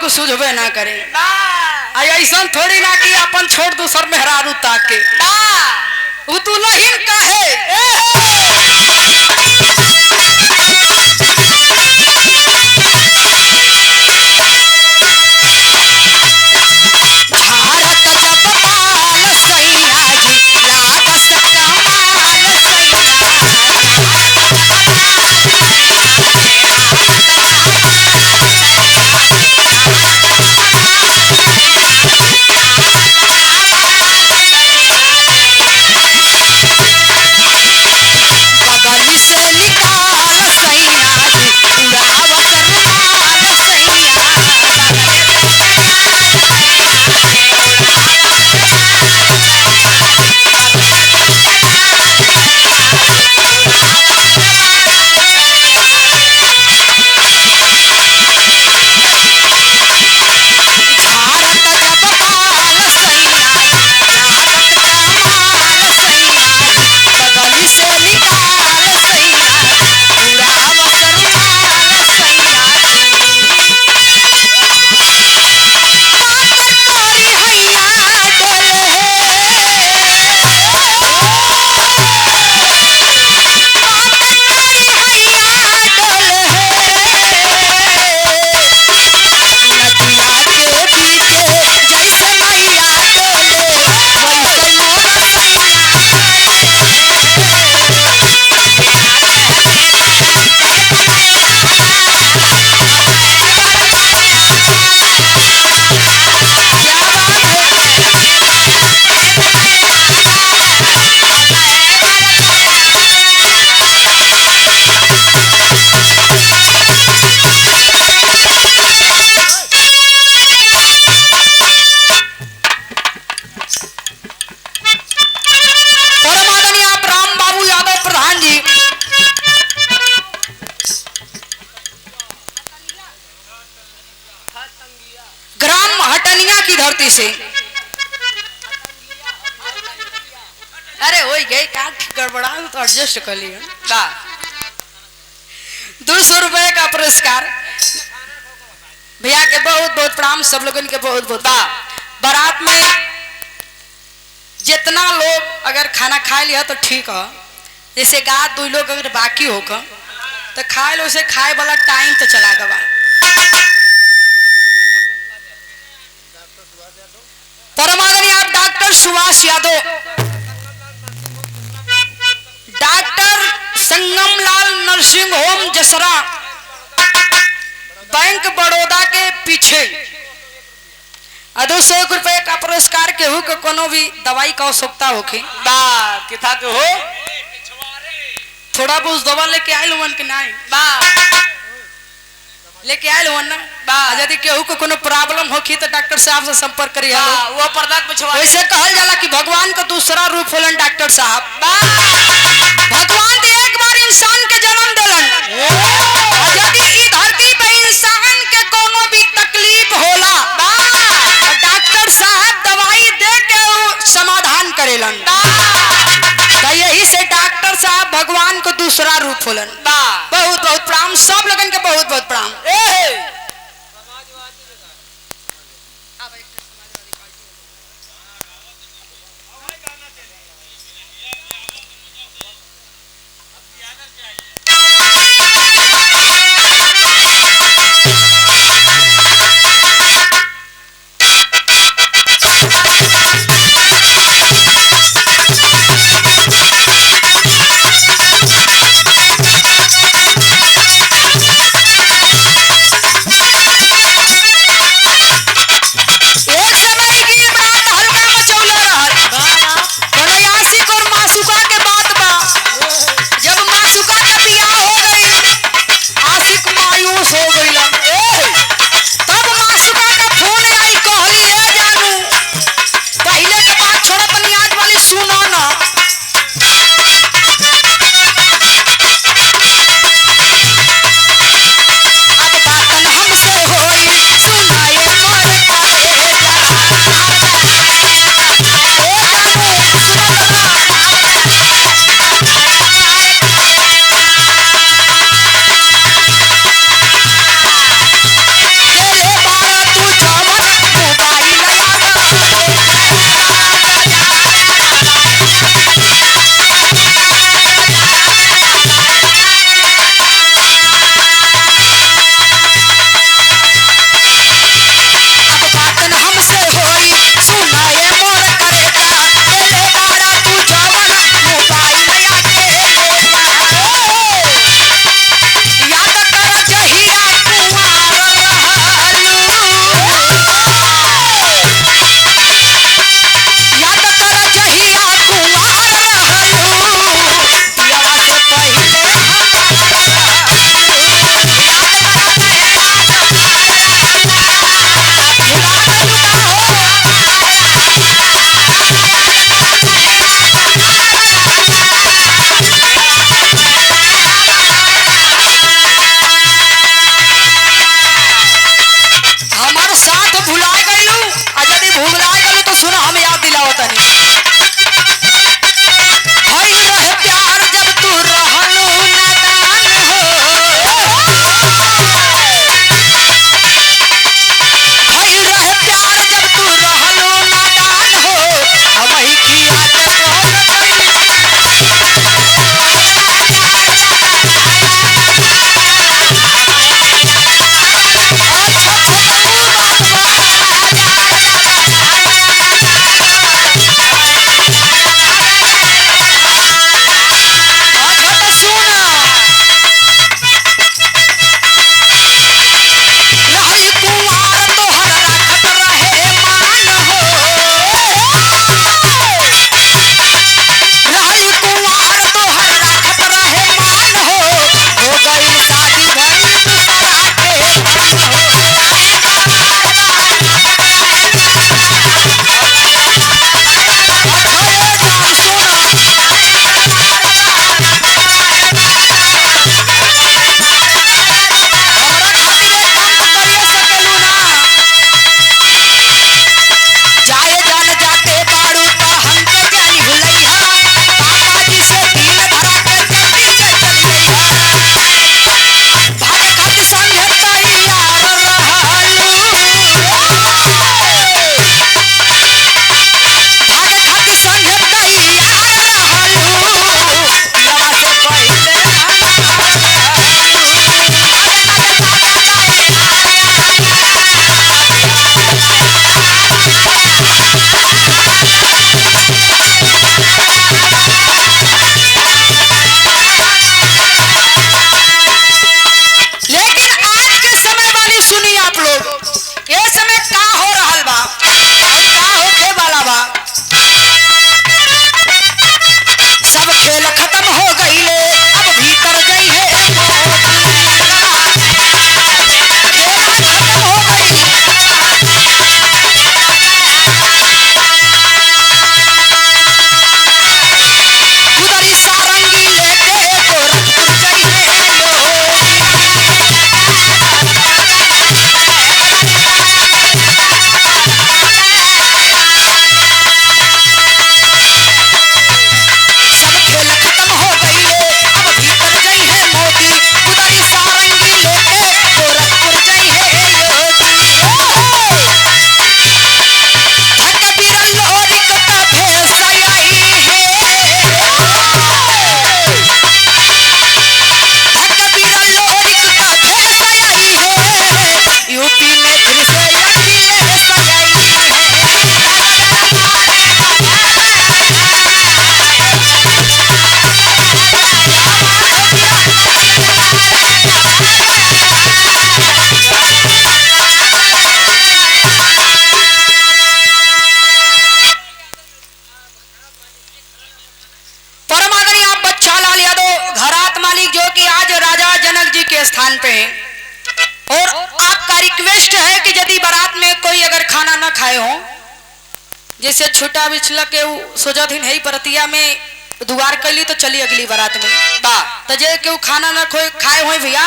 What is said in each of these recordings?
को सुझबे ना करे। ऐसा थोड़ी ना कि अपन छोड़ दूसर मेहरारू ताके वो दुल्हन कहे ग्राम हटनिया की धरती से। अरे हो गई गड़बड़ा तो एडजस्ट कर लियो। 200 रुपए का पुरस्कार भैया के बहुत बहुत प्रणाम, सब लोगों के बहुत बहुत। बारात में जितना लोग अगर खाना खा लिया तो ठीक है, जैसे गा 2 लोग अगर बाकी होकर तो खाए लो, उसे खाए वाला टाइम तो चला गवा। परमादरणीय आप doctor Subhash Yadav, doctor Sangamlal nursing home Jasra, bank Baroda के पीछे 200 रुपए का पुरस्कार के हो के कोनो भी दवाई का आवश्यकता होके किथा के हो थोड़ा बहुत दवा लेके आए लो के नहीं लेके आए लो ना। यदि केहू को कोनो प्रॉब्लम होखी तो डॉक्टर साहब से संपर्क करिए। वो पर्दा पिछवा वैसे कहल जाला कि भगवान का दूसरा रूप होलन डॉक्टर साहब। भगवान ने एक बार इंसान के जन्म दिलन, यदि ई धरती पे इंसान के कोनो भी तकलीफ होला तो डॉक्टर साहब दवाई दे के समाधान करेलन। तो यही से डॉक्टर साहब भगवान को दूसरा रूप होलन। बहुत बहुत प्रणाम, सब लोगन के बहुत बहुत प्रणाम। और आपका रिक्वेस्ट है कि यदि बारात में कोई अगर खाना ना खाए हो, जैसे छोटा बिछला के सोचा थी नहीं परतिया में दुआर कैली तो चली अगली बारात में बा तो जे केहू खाना ना खाए हो भैया,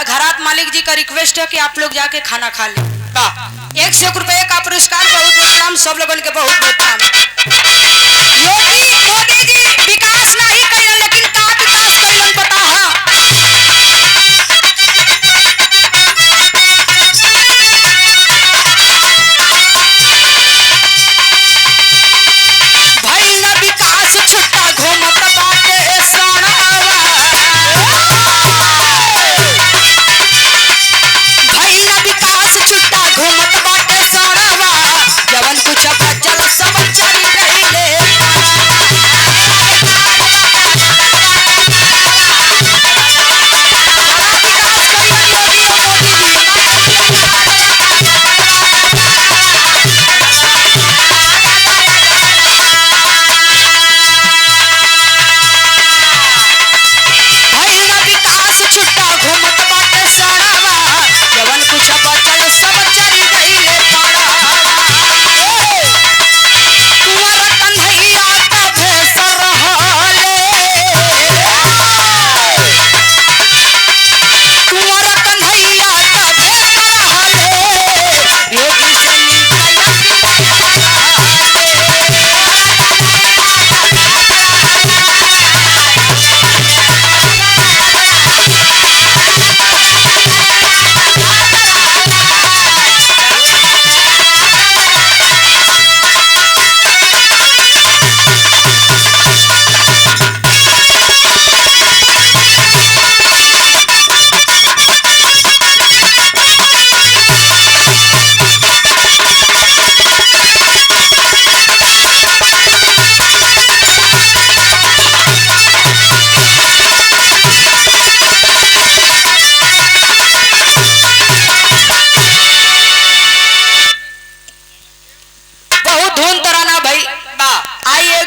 घरात मालिक जी का रिक्वेस्ट है कि आप लोग जाके खाना खा ले। 100 रुपए का पुरस्कार, बहुत बहुत प्रणाम सब लोगन के, बहुत बहुत प्रणाम। योगी मोदी जी विकास नहीं कैलन, लेकिन का विकास कैलन पता है? भइल न विकास छुट्टा घूमत बाटे सड़ावा, भइल न विकास छुट्टा घूमत बाटे सड़ावा, जवन कुछ बचल सब चली रहिले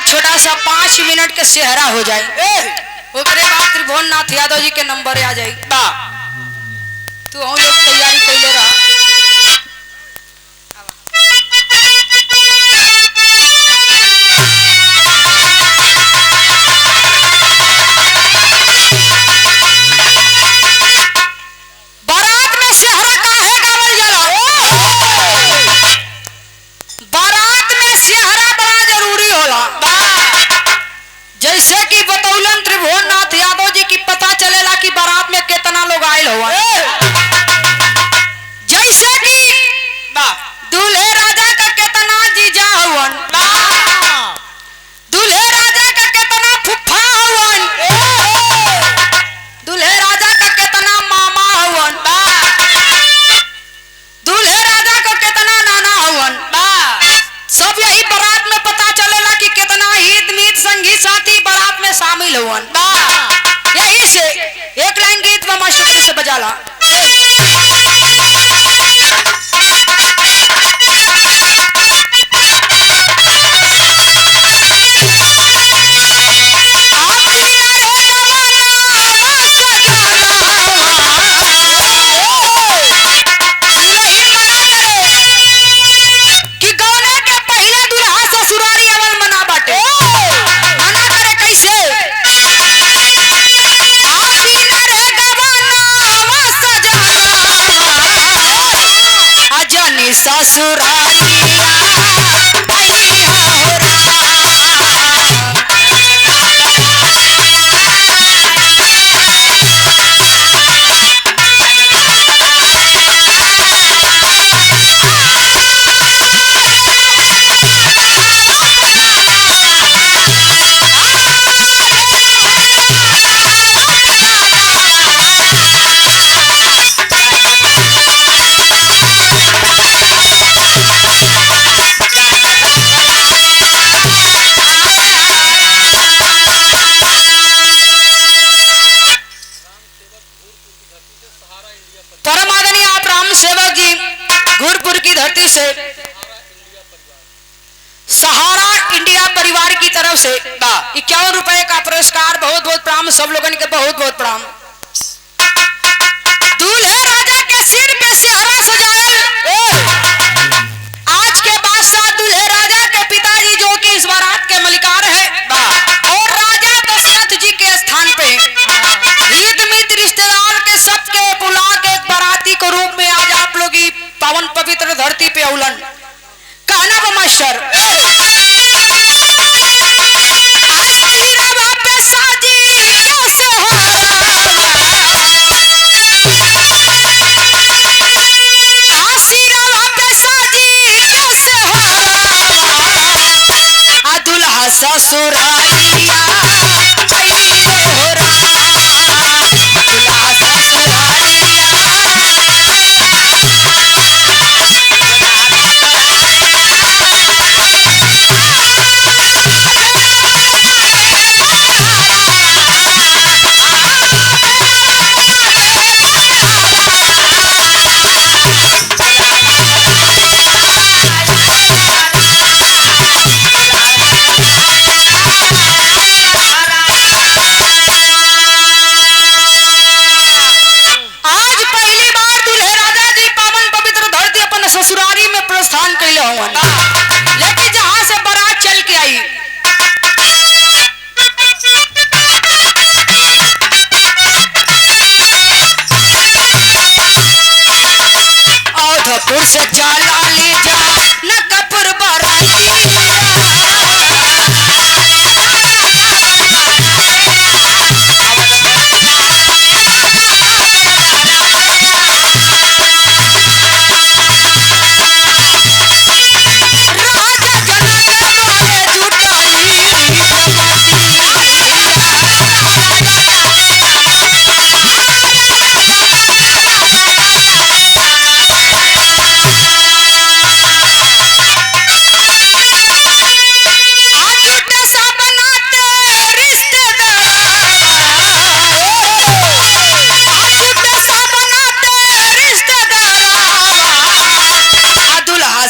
छोटा सा 5 मिनट के सेहरा हो जाए, ओकरे बाद त्रिभुवन नाथ यादव जी के नंबर आ जाए। तू हम लोग तैयारी कैले रहा। बारात में सेहरा काहे गावल जाला? बारात में सेहरा बड़ा जरूरी होला। जैसे कि बतौलन त्रिभुवन नाथ यादव जी की पता चलेला कि बारात में कितना लोग आयल हुआ। जैसे कि दूल्हे राजा का कितना जीजा हुवन, दूल्हे राजा का कितना फुफा हुवन, दूल्हे राजा का कितना मामा हुवन, दूल्हे राजा का कितना नाना हुवन। सब यही बारात में पता चलेला कि कितना हित मीत संगी साथी बारात में शामिल हुवन। यही से एक लाइन गीत में मास्टर से बजाला। ससुरालिया धरती से सहारा इंडिया परिवार की तरफ से 51 रुपए का पुरस्कार। बहुत बहुत प्रणाम सब लोगों के, बहुत बहुत प्रणाम। दूल्हे राजा के बोलौलन कहना बा मास्टर सिरवा पे साजी सिरवा पे साजी दुल्हा ससुरालिया ससुरारी में प्रस्थान कैले हवन लेकिन जहां से बारात चल के आई औधपुर से चला ले जा न कपूर बाराती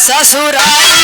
ससुराली